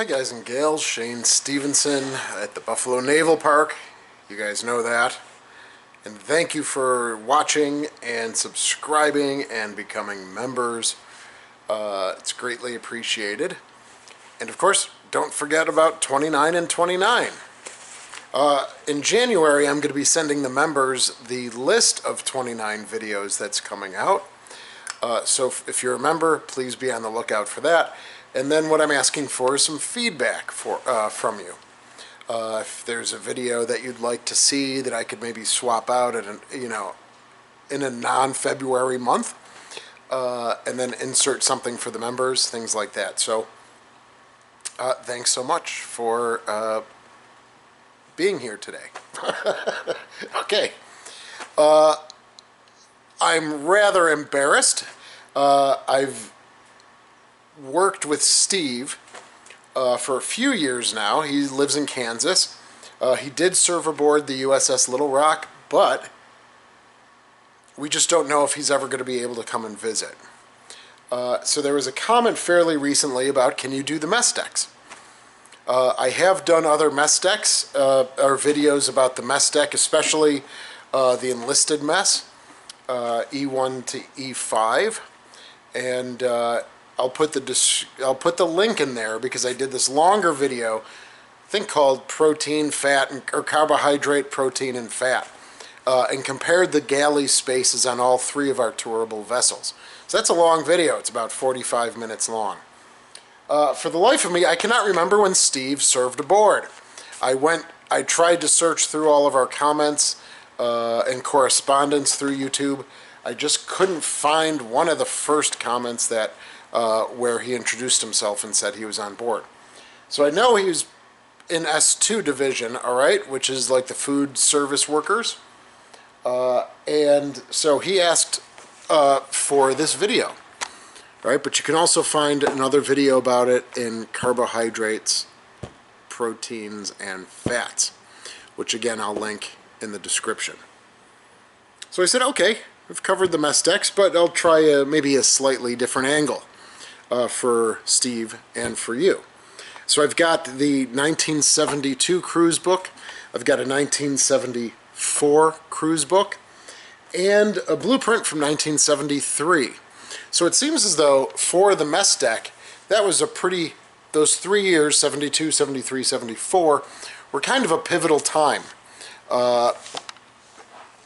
Hi guys and gals, Shane Stevenson at the Buffalo Naval Park. You guys know that. And thank you for watching and subscribing and becoming members. It's greatly appreciated. And of course, don't forget about 29 and 29. In January, I'm going to be sending the members the list of 29 videos that's coming out. So if you're a member, please be on the lookout for that. And then what I'm asking for is some feedback from you. If there's a video that you'd like to see that I could maybe swap out at in a non-February month, and then insert something for the members, things like that. So thanks so much for being here today. Okay. I'm rather embarrassed. I've worked with Steve for a few years now. He lives in Kansas. He did serve aboard the USS Little Rock, but we just don't know if he's ever going to be able to come and visit. So there was a comment fairly recently about, can you do the mess decks? I have done other mess decks, or videos about the mess deck, especially the enlisted mess, E1 to E5, and I'll put the link in there because I did this longer video, I think called Protein, Fat, or Carbohydrate, Protein, and Fat, and compared the galley spaces on all three of our tourable vessels. So that's a long video. It's about 45 minutes long. For the life of me, I cannot remember when Steve served aboard. I tried to search through all of our comments and correspondence through YouTube. I just couldn't find one of the first comments that where he introduced himself and said he was on board. So I know he was in S2 division, all right, which is like the food service workers. And so he asked for this video, all right, but you can also find another video about it in carbohydrates, proteins, and fats, which again I'll link in the description. So I said, okay, we've covered the mess decks, but I'll try maybe a slightly different angle for Steve and for you. So I've got the 1972 cruise book, I've got a 1974 cruise book, and a blueprint from 1973. So it seems as though for the mess deck, that was a pretty, those 3 years, 72, 73, 74, were kind of a pivotal time.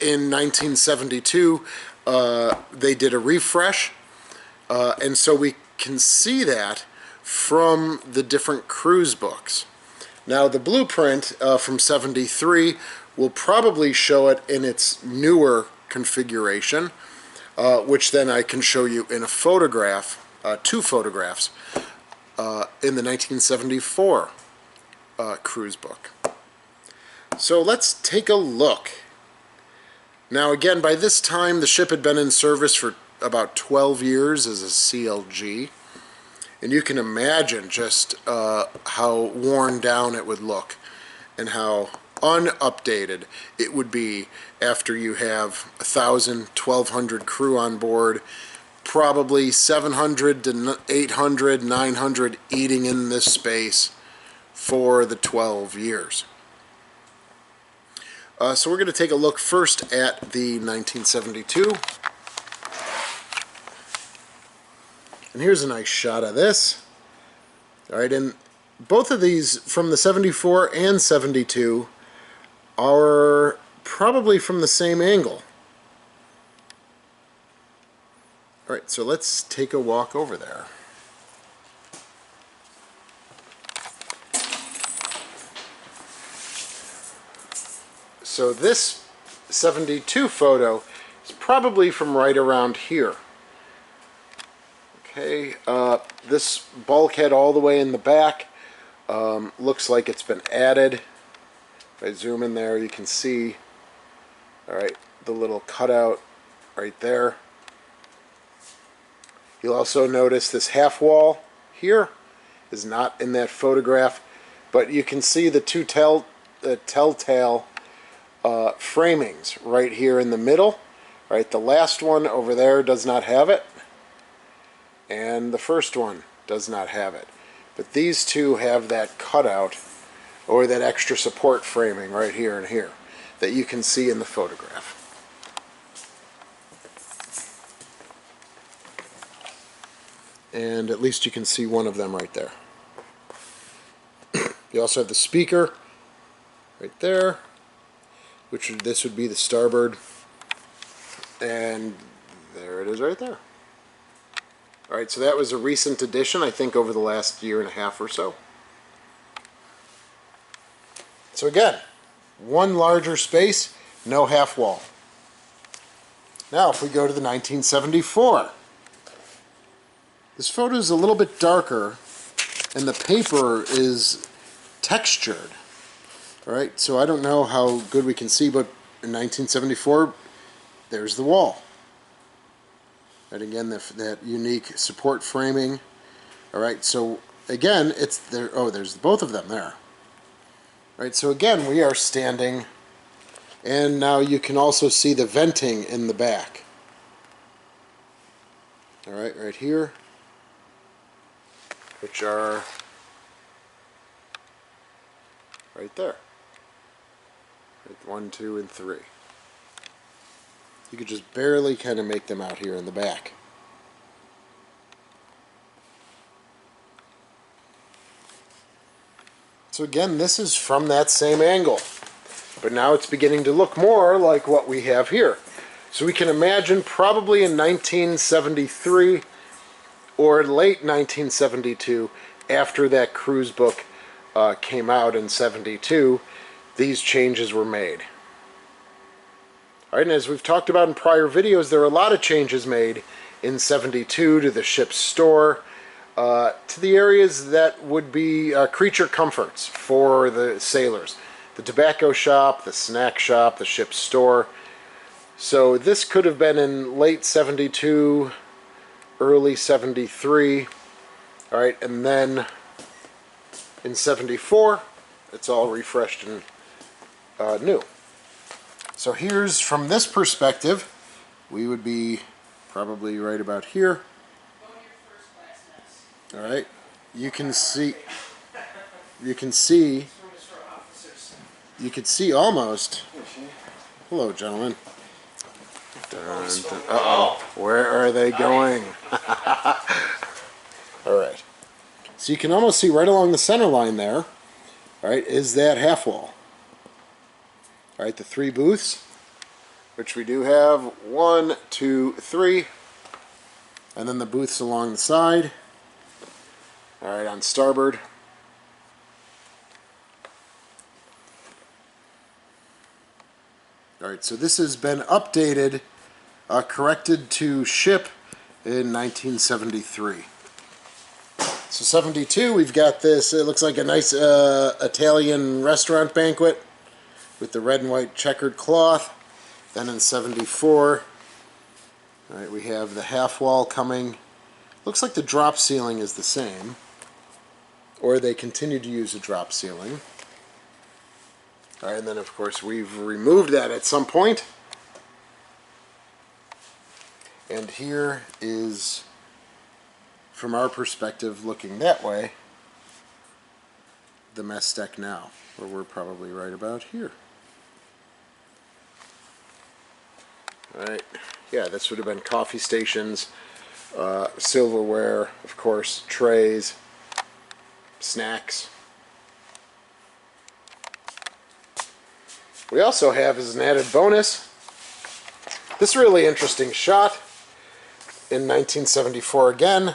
In 1972, they did a refresh, and so we can see that from the different cruise books. Now the blueprint from 73 will probably show it in its newer configuration, which then I can show you in a photograph, two photographs, in the 1974 cruise book. So let's take a look. Now again, by this time the ship had been in service for about 12 years as a CLG, and you can imagine just how worn down it would look and how unupdated it would be after you have 1,000, 1,200 crew on board, probably 700 to 800, 900 eating in this space for the 12 years. So we're going to take a look first at the 1972. And here's a nice shot of this. Alright, and both of these from the 74 and 72 are probably from the same angle. Alright, so let's take a walk over there. So this 72 photo is probably from right around here. Okay, this bulkhead all the way in the back looks like it's been added. If I zoom in there, you can see, all right, the little cutout right there. You'll also notice this half wall here is not in that photograph, but you can see the two telltale framings right here in the middle. Right, the last one over there does not have it, and the first one does not have it. But these two have that cutout, or that extra support framing right here and here, that you can see in the photograph. And at least you can see one of them right there. You also have the speaker right there, this would be the starboard, and there it is right there. Alright, so that was a recent addition, I think over the last year and a half or so. So again, one larger space, no half wall. Now if we go to the 1974, this photo is a little bit darker and the paper is textured. Alright, so I don't know how good we can see, but in 1974, there's the wall. And again, that unique support framing. Alright, so again, it's there. Oh, there's both of them there. Right, so again, we are standing, and now you can also see the venting in the back. Alright, right here, which are right there. Right, 1, 2, and 3. You could just barely kind of make them out here in the back. So again, this is from that same angle, but now it's beginning to look more like what we have here. So we can imagine probably in 1973 or late 1972, after that cruise book came out in 72, these changes were made. All right, and as we've talked about in prior videos, there are a lot of changes made in 72 to the ship's store, to the areas that would be creature comforts for the sailors. The tobacco shop, the snack shop, the ship's store. So this could have been in late 72, early 73. All right, and then in 74, it's all refreshed and new. So here's, from this perspective, we would be probably right about here. All right, you can see almost. Hello, gentlemen. Uh-oh, where are they going? All right, so you can almost see right along the center line there, all right, is that half wall. All right, the 3 booths, which we do have 1, 2, 3, and then the booths along the side. All right, on starboard. All right, so this has been updated, corrected to ship in 1973. So 72, we've got this, it looks like a nice Italian restaurant banquet with the red and white checkered cloth. Then in 74, all right, we have the half wall coming. Looks like the drop ceiling is the same, or they continue to use a drop ceiling. All right, and then of course we've removed that at some point. And here is, from our perspective looking that way, the mess deck now, where we're probably right about here. Alright, yeah, this would have been coffee stations, silverware, of course, trays, snacks. We also have, as an added bonus, this really interesting shot in 1974 again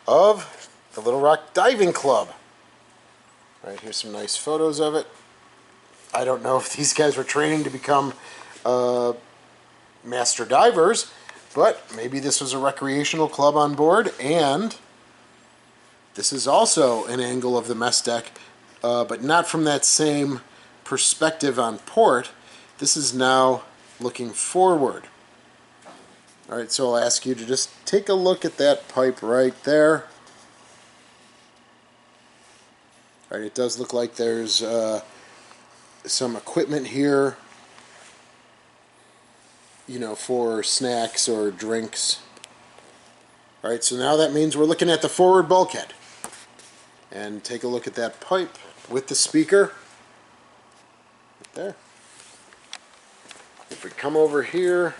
of the Little Rock Diving Club. All right, here's some nice photos of it. I don't know if these guys were training to become master divers, but maybe this was a recreational club on board, and this is also an angle of the mess deck, but not from that same perspective on port. This is now looking forward. Alright, so I'll ask you to just take a look at that pipe right there. Alright, it does look like there's some equipment here, you know, for snacks or drinks. Alright, so now that means we're looking at the forward bulkhead. and take a look at that pipe with the speaker. Right there. If we come over here,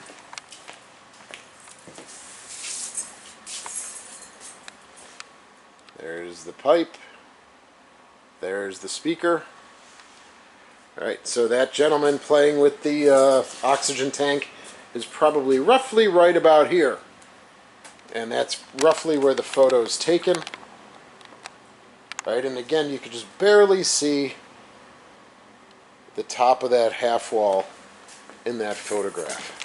there's the pipe, there's the speaker. Alright, so that gentleman playing with the oxygen tank is probably roughly right about here. And that's roughly where the photo is taken. Right, and again, you can just barely see the top of that half wall in that photograph,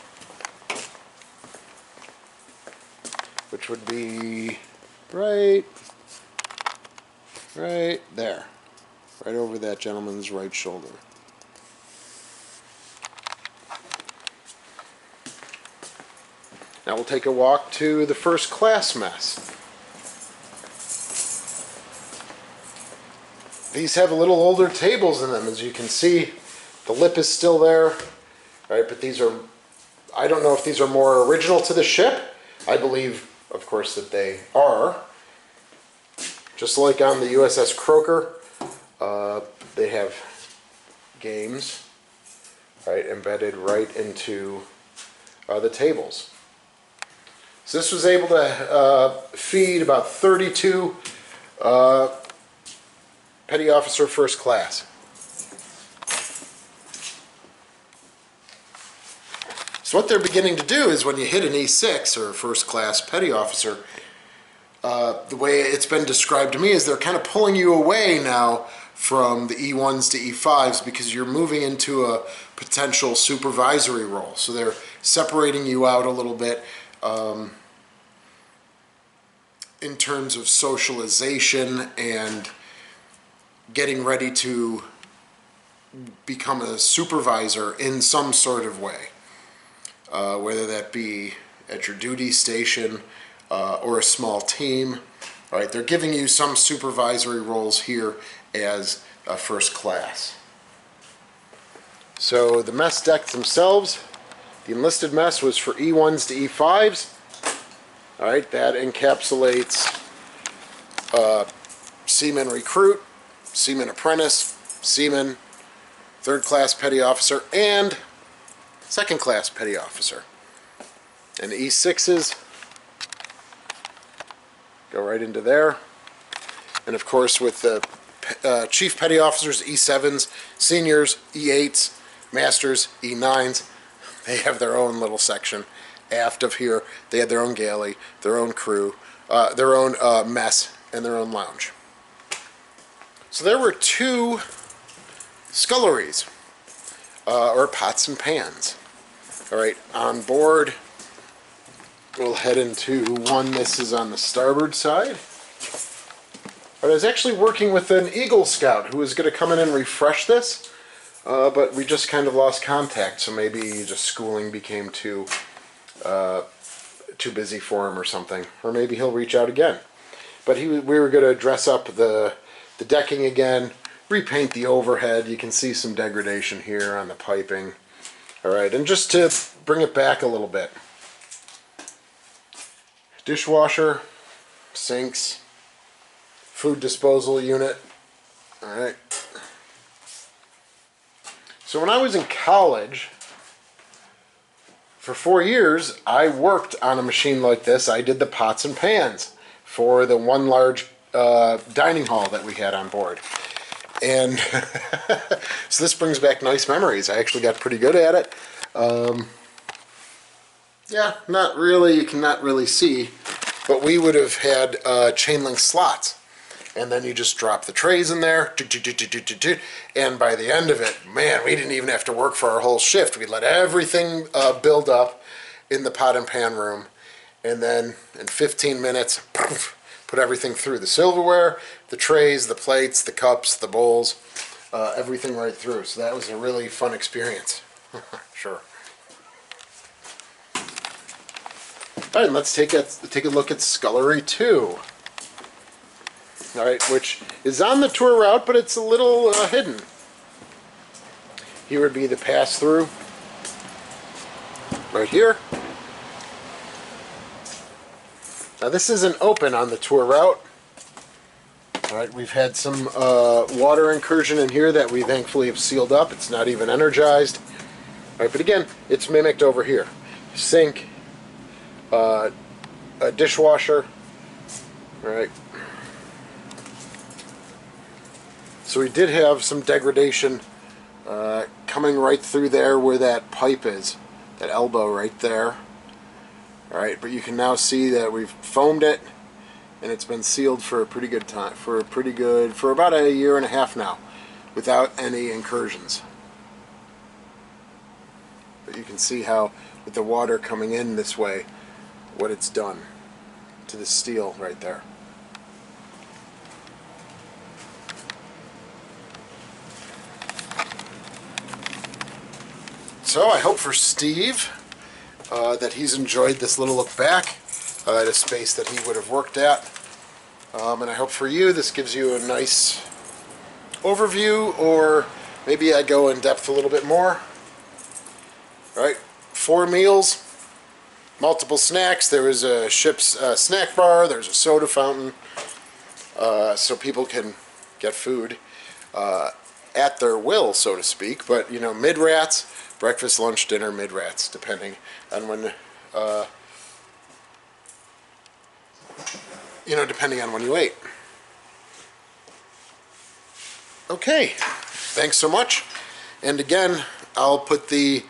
which would be right there, right over that gentleman's right shoulder. Now we'll take a walk to the first class mess. These have a little older tables in them, as you can see. The lip is still there, right? But these are, I don't know if these are more original to the ship. I believe, of course, that they are. Just like on the USS Croaker, they have games, right, embedded right into the tables. So this was able to feed about 32 Petty Officer First Class. So what they're beginning to do is when you hit an E6 or First Class Petty Officer, the way it's been described to me is they're kind of pulling you away now from the E1s to E5s because you're moving into a potential supervisory role. So they're separating you out a little bit in terms of socialization and getting ready to become a supervisor in some sort of way, whether that be at your duty station or a small team. All right, they're giving you some supervisory roles here as a first class. So the mess decks themselves, the enlisted mess was for E1s to E5s. All right, that encapsulates seaman recruit, seaman apprentice, seaman, third class petty officer, and second class petty officer. And the E6s go right into there. And of course with the chief petty officers, E7s, seniors, E8s, masters, E9s, they have their own little section. Aft of here, they had their own galley, their own crew, their own mess, and their own lounge. So there were two sculleries, or pots and pans. All right, on board, we'll head into one. This is on the starboard side. But I was actually working with an Eagle Scout who was going to come in and refresh this, but we just kind of lost contact, so maybe just schooling became too busy for him or something, or maybe he'll reach out again. But we were going to dress up the decking again, repaint the overhead. You can see some degradation here on the piping. All right, and just to bring it back a little bit, dishwasher, sinks, food disposal unit. All right. So when I was in college, for 4 years, I worked on a machine like this. I did the pots and pans for the one large dining hall that we had on board. And so this brings back nice memories. I actually got pretty good at it. Yeah, not really, you cannot really see, but we would have had chain link slots. And then you just drop the trays in there, and by the end of it, man, we didn't even have to work for our whole shift. We let everything build up in the pot and pan room, and then in 15 minutes, put everything through. The silverware, the trays, the plates, the cups, the bowls, everything right through. So that was a really fun experience. Sure. All right, let's take a look at Scullery 2. All right, which is on the tour route, but it's a little hidden. Here would be the pass-through, right here. Now this isn't open on the tour route, Alright, we've had some water incursion in here that we thankfully have sealed up. It's not even energized. Alright, but again, it's mimicked over here. Sink, a dishwasher. Alright. So we did have some degradation coming right through there where that pipe is. That elbow right there. Alright, but you can now see that we've foamed it. And it's been sealed for a pretty good time, for about a year and a half now, without any incursions. But you can see how, with the water coming in this way, what it's done to the steel right there. So I hope for Steve that he's enjoyed this little look back at a space that he would have worked at. And I hope for you this gives you a nice overview, or maybe I go in depth a little bit more. Right, 4 meals, multiple snacks. There is a ship's snack bar, there's a soda fountain, so people can get food at their will, so to speak. But, you know, mid-rats, breakfast, lunch, dinner, mid-rats, depending on when... depending on when you ate. Okay, thanks so much. And again, I'll put the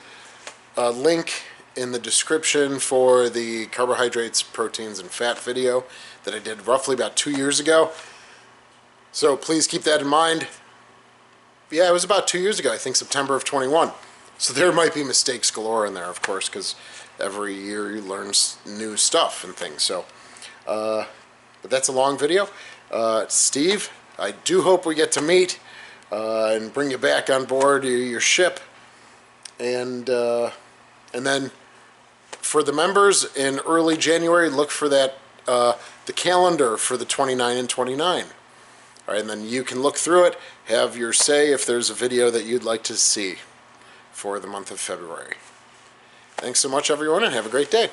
link in the description for the carbohydrates, proteins, and fat video that I did roughly about 2 years ago. So please keep that in mind. Yeah, it was about 2 years ago, I think September of 21. So there might be mistakes galore in there, of course, because every year you learn new stuff and things. So, but that's a long video. Steve, I do hope we get to meet and bring you back on board your ship. And then for the members in early January, look for that the calendar for the 29 and 29. All right, and then you can look through it, have your say if there's a video that you'd like to see for the month of February. Thanks so much, everyone, and have a great day.